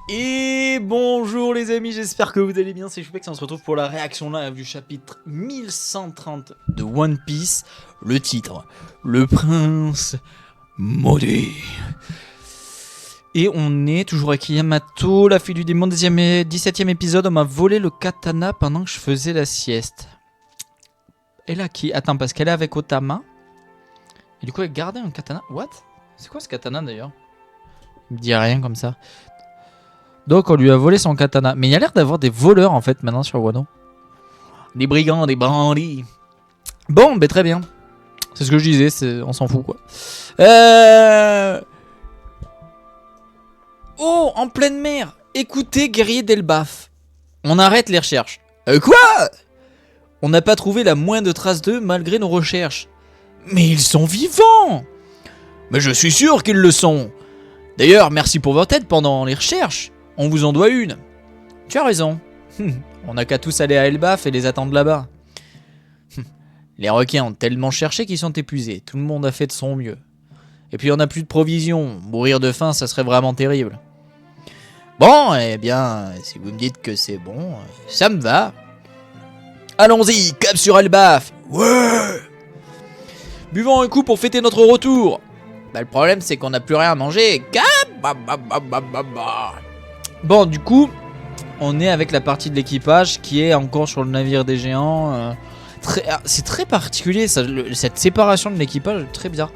Et bonjour les amis, j'espère que vous allez bien, c'est Choupex, on se retrouve pour la réaction live du chapitre 1130 de One Piece. Le titre, Le Prince Maudit. Et on est toujours avec Yamato, la fille du démon, 17ème épisode. On m'a volé le katana pendant que je faisais la sieste. Elle a qui? Attends, parce qu'elle est avec Otama. Et du coup elle gardait un katana. What? C'est quoi ce katana d'ailleurs? Il me dit rien comme ça. Donc on lui a volé son katana. Mais il y a l'air d'avoir des voleurs en fait maintenant sur Wano. Des brigands, des bandits. Bon, ben très bien. C'est ce que je disais, on s'en fout quoi. Oh, en pleine mer. Écoutez, guerrier d'Elbaf. On arrête les recherches. Quoi? On n'a pas trouvé la moindre trace d'eux malgré nos recherches. Mais ils sont vivants. Mais je suis sûr qu'ils le sont. D'ailleurs, merci pour votre aide pendant les recherches. On vous en doit une. Tu as raison. On n'a qu'à tous aller à Elbaf et les attendre là-bas. Les requins ont tellement cherché qu'ils sont épuisés. Tout le monde a fait de son mieux. Et puis on n'a plus de provisions. Mourir de faim, ça serait vraiment terrible. Bon, eh bien, si vous me dites que c'est bon, ça me va. Allons-y, cap sur Elbaf. Ouais. Buvons un coup pour fêter notre retour. Bah, le problème, c'est qu'on n'a plus rien à manger. Cap. Bon, du coup, on est avec la partie de l'équipage qui est encore sur le navire des géants. C'est très particulier, ça, cette séparation de l'équipage est très bizarre.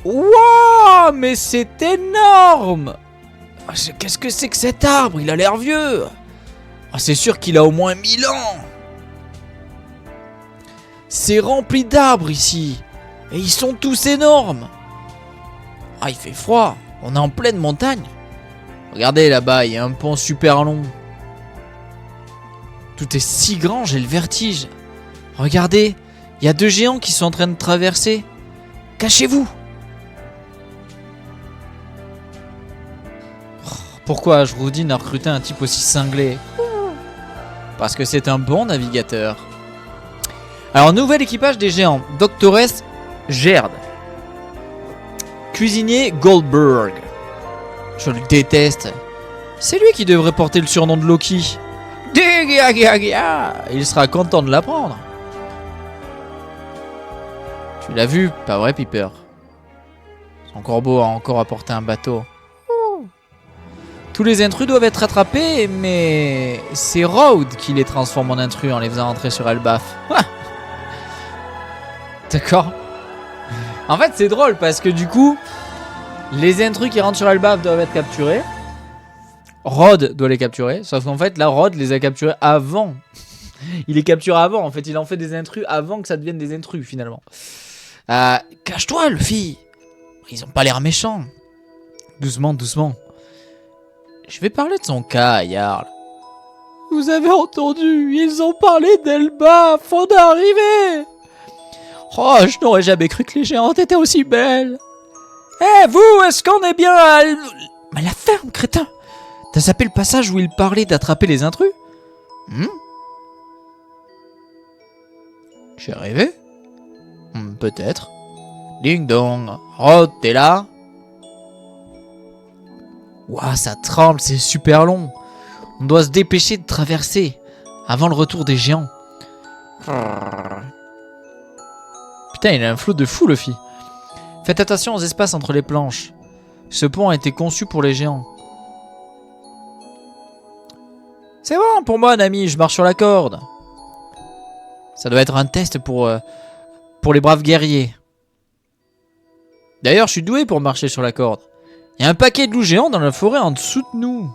Waouh, mais c'est énorme! Qu'est-ce que c'est que cet arbre? Il a l'air vieux. C'est sûr qu'il a au moins 1000 ans. C'est rempli d'arbres ici. Et ils sont tous énormes. Ah, il fait froid. On est en pleine montagne. Regardez là-bas, il y a un pont super long. Tout est si grand, j'ai le vertige. Regardez, il y a deux géants qui sont en train de traverser. Cachez-vous. Pourquoi Ajroudine a recruté un type aussi cinglé? Parce que c'est un bon navigateur. Alors, nouvel équipage des géants. Doctoresse Gerd. Cuisinier Goldberg. Je le déteste. C'est lui qui devrait porter le surnom de Loki. Il sera content de l'apprendre. Tu l'as vu, pas vrai, Piper? Son corbeau a encore apporté un bateau. Tous les intrus doivent être attrapés, mais c'est Road qui les transforme en intrus en les faisant entrer sur Elbaf. D'accord. En fait, c'est drôle parce que du coup, les intrus qui rentrent sur Elbaf doivent être capturés. Rod doit les capturer, sauf qu'en fait, là, Rod les a capturés avant. Il les capture avant, en fait, il en fait des intrus avant que ça devienne des intrus, finalement. Cache-toi, Luffy. Ils ont pas l'air méchants. Doucement, doucement. Je vais parler de son cas à Jarl. Vous avez entendu, ils ont parlé d'Elbaf, on est arrivé. Oh, je n'aurais jamais cru que les géantes étaient aussi belles. Eh, vous, est-ce qu'on est bien à... Mais la ferme, crétin. T'as zappé le passage où il parlait d'attraper les intrus? J'ai rêvé? Peut-être. Ding dong. Oh, t'es là? Ouah, ça tremble, c'est super long. On doit se dépêcher de traverser avant le retour des géants. Putain, il a un flot de fou, Luffy. Faites attention aux espaces entre les planches. Ce pont a été conçu pour les géants. C'est bon pour moi, Nami, je marche sur la corde. Ça doit être un test pour les braves guerriers. D'ailleurs, je suis doué pour marcher sur la corde. Il y a un paquet de loups géants dans la forêt en dessous de nous.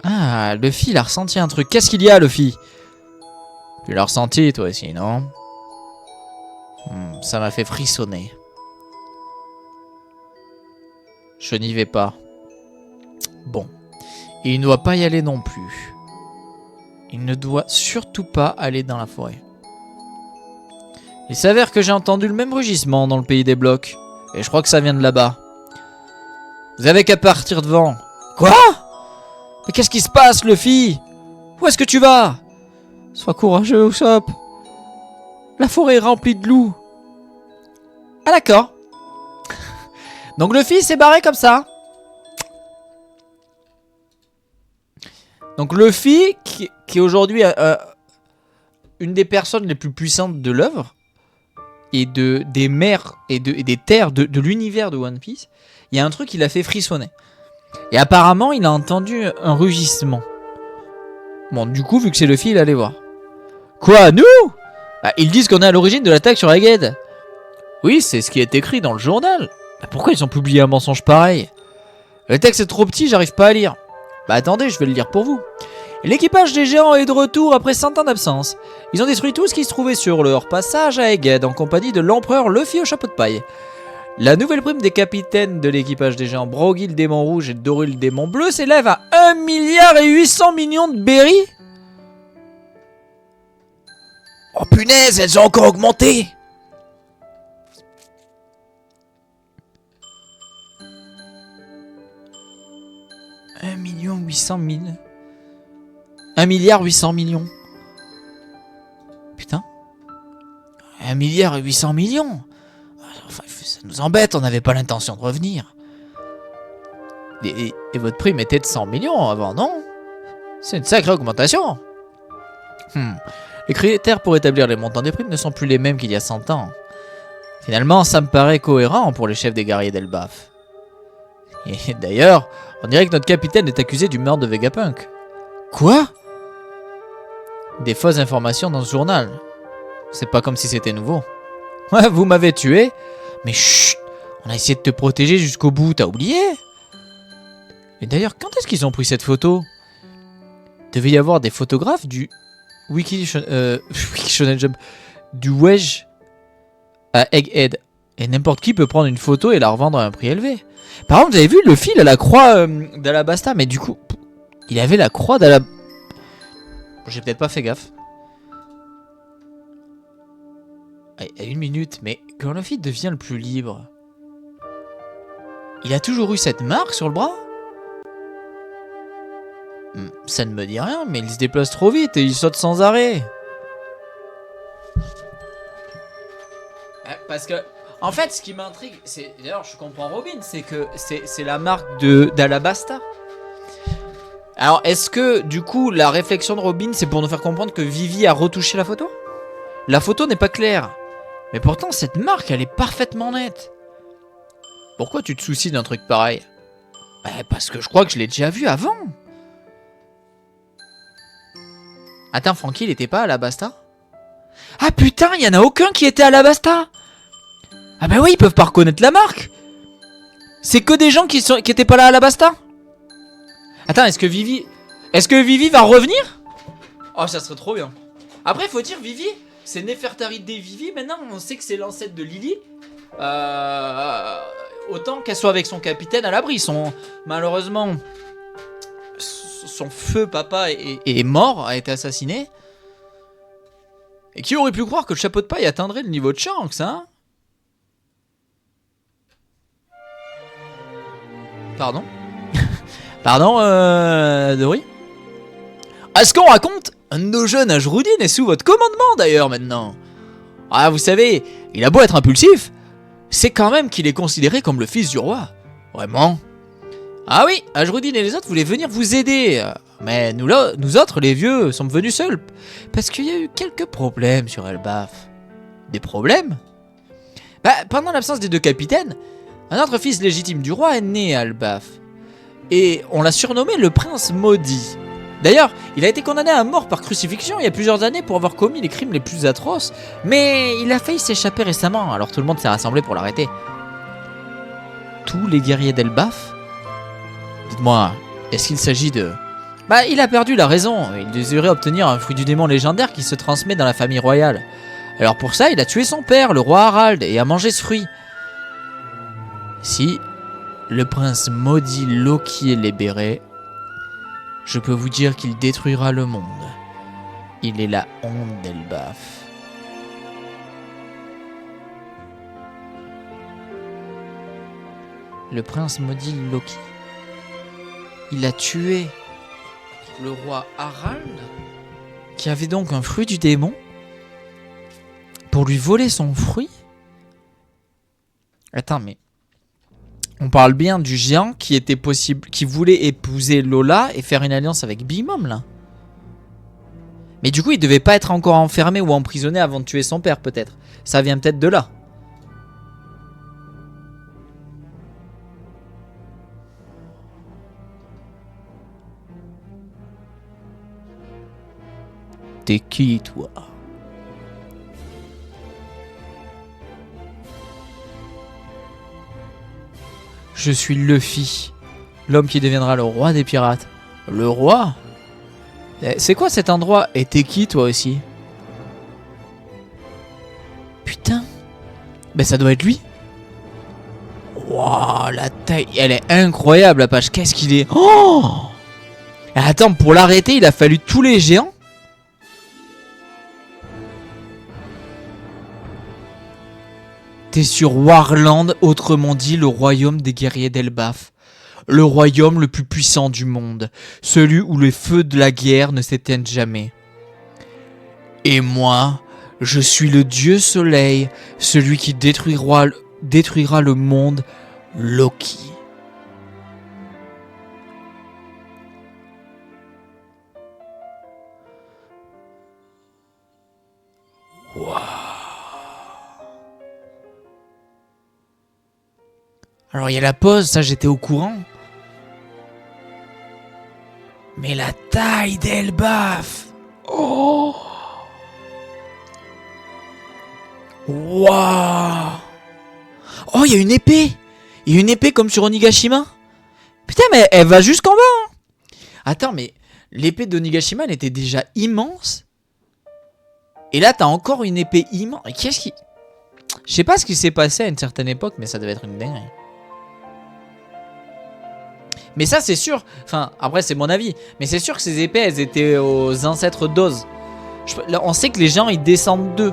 Ah, Luffy, il a ressenti un truc. Qu'est-ce qu'il y a, Luffy? Tu l'as ressenti, toi aussi, non? Ça m'a fait frissonner. Je n'y vais pas. Bon. Et il ne doit pas y aller non plus. Il ne doit surtout pas aller dans la forêt. Il s'avère que j'ai entendu le même rugissement dans le pays des blocs. Et je crois que ça vient de là-bas. Vous avez qu'à partir devant. Quoi? Mais qu'est-ce qui se passe, Luffy? Où est-ce que tu vas? Sois courageux, Usopp. La forêt est remplie de loups. Ah d'accord. Donc Luffy s'est barré comme ça. Donc Luffy, qui est aujourd'hui une des personnes les plus puissantes de l'œuvre, et des mers et des terres de l'univers de One Piece, il y a un truc qui l'a fait frissonner. Et apparemment, il a entendu un rugissement. Bon, du coup, vu que c'est Luffy, il allait voir. Quoi, nous? Bah, ils disent qu'on est à l'origine de l'attaque sur Egghead. Oui, c'est ce qui est écrit dans le journal. Bah, pourquoi ils ont publié un mensonge pareil? Le texte est trop petit, j'arrive pas à lire. Bah attendez, je vais le lire pour vous. L'équipage des géants est de retour après 100 ans d'absence. Ils ont détruit tout ce qui se trouvait sur leur passage à Egghead en compagnie de l'empereur Luffy au chapeau de paille. La nouvelle prime des capitaines de l'équipage des géants Brogy le démon rouge et Dory le démon bleu s'élève à 1,8 milliard de berries. Oh punaise, elles ont encore augmenté. « 1,8 milliard. 1,8 milliard. Putain. 1,8 milliard. Enfin, ça nous embête, on n'avait pas l'intention de revenir. Et votre prime était de 100 millions avant, non? C'est une sacrée augmentation. Les critères pour établir les montants des primes ne sont plus les mêmes qu'il y a 100 ans. Finalement, ça me paraît cohérent pour les chefs des guerriers d'Elbaf. Et d'ailleurs, on dirait que notre capitaine est accusé du meurtre de Vegapunk. Quoi? Des fausses informations dans ce journal. C'est pas comme si c'était nouveau. Ouais, vous m'avez tué. Mais chut, on a essayé de te protéger jusqu'au bout, t'as oublié? Et d'ailleurs, quand est-ce qu'ils ont pris cette photo? Devait y avoir des photographes du Wiki Shonen Jump, du Wedge à Egghead. Et n'importe qui peut prendre une photo et la revendre à un prix élevé. Par exemple, vous avez vu le fil à la croix d'Alabasta, mais du coup, il avait la croix d'Alabasta. J'ai peut-être pas fait gaffe. À 1 minute, mais quand Luffy devient le plus libre, il a toujours eu cette marque sur le bras? Ça ne me dit rien, mais il se déplace trop vite et il saute sans arrêt. Parce que, en fait, ce qui m'intrigue, c'est, d'ailleurs, je comprends Robin, c'est que c'est la marque d'Alabasta. Alors, est-ce que, du coup, la réflexion de Robin, c'est pour nous faire comprendre que Vivi a retouché la photo? La photo n'est pas claire. Mais pourtant, cette marque, elle est parfaitement nette. Pourquoi tu te soucies d'un truc pareil? Parce que je crois que je l'ai déjà vu avant. Attends, Franky, il était pas à Alabasta? Ah putain, il y en a aucun qui était à Alabasta. Ah bah oui, ils peuvent pas reconnaître la marque. C'est que des gens qui étaient pas là à Alabasta. Attends, est-ce que Vivi va revenir? Oh, ça serait trop bien. Après, faut dire, Vivi, c'est Nefertari des Vivi. Maintenant, on sait que c'est l'ancêtre de Lily. Autant qu'elle soit avec son capitaine à l'abri. Malheureusement, son feu papa est mort, a été assassiné. Et qui aurait pu croire que le chapeau de paille atteindrait le niveau de Shanks, hein? Pardon? Pardon, Dory? À ce qu'on raconte, un de nos jeunes Ajroudine est sous votre commandement d'ailleurs maintenant. Ah, vous savez, il a beau être impulsif, c'est quand même qu'il est considéré comme le fils du roi. Vraiment? Ah oui, Ajroudine et les autres voulaient venir vous aider. Mais nous autres, les vieux, sommes venus seuls. Parce qu'il y a eu quelques problèmes sur Elbaf. Des problèmes? Pendant l'absence des deux capitaines, un autre fils légitime du roi est né à Elbaf. Et on l'a surnommé le prince maudit. D'ailleurs, il a été condamné à mort par crucifixion il y a plusieurs années pour avoir commis les crimes les plus atroces. Mais il a failli s'échapper récemment, alors tout le monde s'est rassemblé pour l'arrêter. Tous les guerriers d'Elbaf? Dites-moi, est-ce qu'il s'agit de... il a perdu la raison. Il désirait obtenir un fruit du démon légendaire qui se transmet dans la famille royale. Alors pour ça, il a tué son père, le roi Harald, et a mangé ce fruit. Si le prince maudit Loki est libéré, je peux vous dire qu'il détruira le monde. Il est la honte d'Elbaf. Le prince maudit Loki. Il a tué le roi Harald, qui avait donc un fruit du démon, Pour lui voler son fruit? Attends, mais... On parle bien du géant qui était possible, qui voulait épouser Lola et faire une alliance avec Big Mom, là. Mais du coup, il devait pas être encore enfermé ou emprisonné avant de tuer son père, peut-être. Ça vient peut-être de là. T'es qui, toi? Je suis Luffy, l'homme qui deviendra le roi des pirates. Le roi? C'est quoi cet endroit? Et t'es qui, toi aussi? Putain. Ben ça doit être lui. Waouh, la taille. Elle est incroyable, la page. Qu'est-ce qu'il est... Oh! Attends, pour l'arrêter, il a fallu tous les géants? T'es sur Warland, autrement dit le royaume des guerriers d'Elbaf. Le royaume le plus puissant du monde. Celui où les feux de la guerre ne s'éteignent jamais. Et moi, je suis le dieu soleil, celui qui détruira le monde, Loki. Waouh. Alors il y a la pause, ça j'étais au courant. Mais la taille d'Elbaf. Oh. Waouh. Oh, il y a une épée. Il y a une épée comme sur Onigashima. Putain, mais elle va jusqu'en bas. Hein. Attends, mais l'épée d'Onigashima, elle était déjà immense. Et là, t'as encore une épée immense. Qu'est-ce qui... Je sais pas ce qui s'est passé à une certaine époque, mais ça devait être une dinguerie. Mais ça, c'est sûr. Enfin, après, c'est mon avis. Mais c'est sûr que ces épées, elles étaient aux ancêtres d'Oz. On sait que les géants, ils descendent d'eux.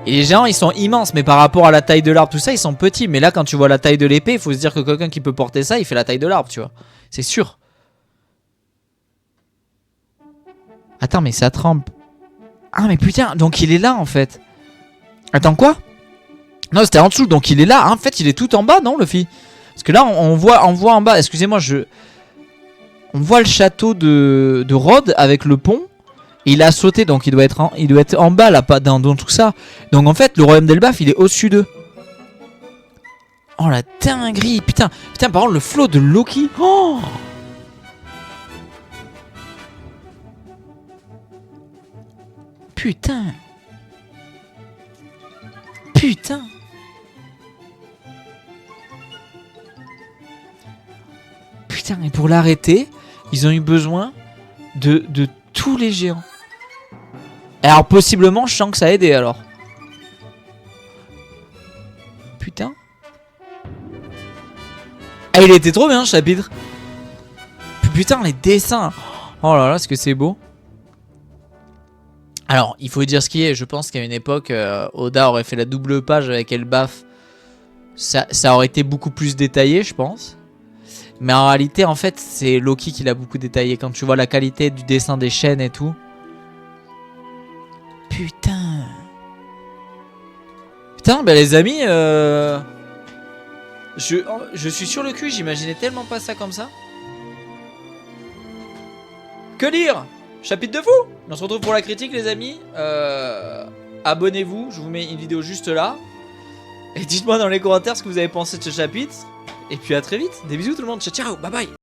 Et les géants, ils sont immenses. Mais par rapport à la taille de l'arbre, tout ça, ils sont petits. Mais là, quand tu vois la taille de l'épée, il faut se dire que quelqu'un qui peut porter ça, il fait la taille de l'arbre, tu vois. C'est sûr. Attends, mais ça trempe. Ah, mais putain, donc il est là, en fait. Attends, quoi? Non, c'était en dessous, donc il est là. En fait, il est tout en bas, non, Luffy? Parce que là, on voit en bas. Excusez-moi, on voit le château de Rhodes avec le pont. Et il a sauté, donc il doit être en bas, là, pas dans tout ça. Donc en fait, le royaume d'Elbaf, il est au-dessus d'eux. Oh, la dinguerie. Putain, par contre, le flot de Loki. Oh! Putain. Putain. Putain, et pour l'arrêter, ils ont eu besoin de tous les géants. Alors possiblement, je sens que ça a aidé alors. Putain. Ah, il était trop bien ce chapitre. Putain, les dessins. Oh là là, ce que c'est beau. Alors, il faut dire ce qui est. Je pense qu'à une époque, Oda aurait fait la double page avec Elbaf. Ça aurait été beaucoup plus détaillé, je pense. Mais en réalité, en fait, c'est Loki qui l'a beaucoup détaillé. Quand tu vois la qualité du dessin des chaînes et tout. Putain. Putain, bah les amis, je suis sur le cul, j'imaginais tellement pas ça comme ça. Que dire? Chapitre de fou. On se retrouve pour la critique, les amis. Abonnez-vous, je vous mets une vidéo juste là. Et dites-moi dans les commentaires ce que vous avez pensé de ce chapitre. Et puis à très vite. Des bisous tout le monde. Ciao, ciao. Bye bye.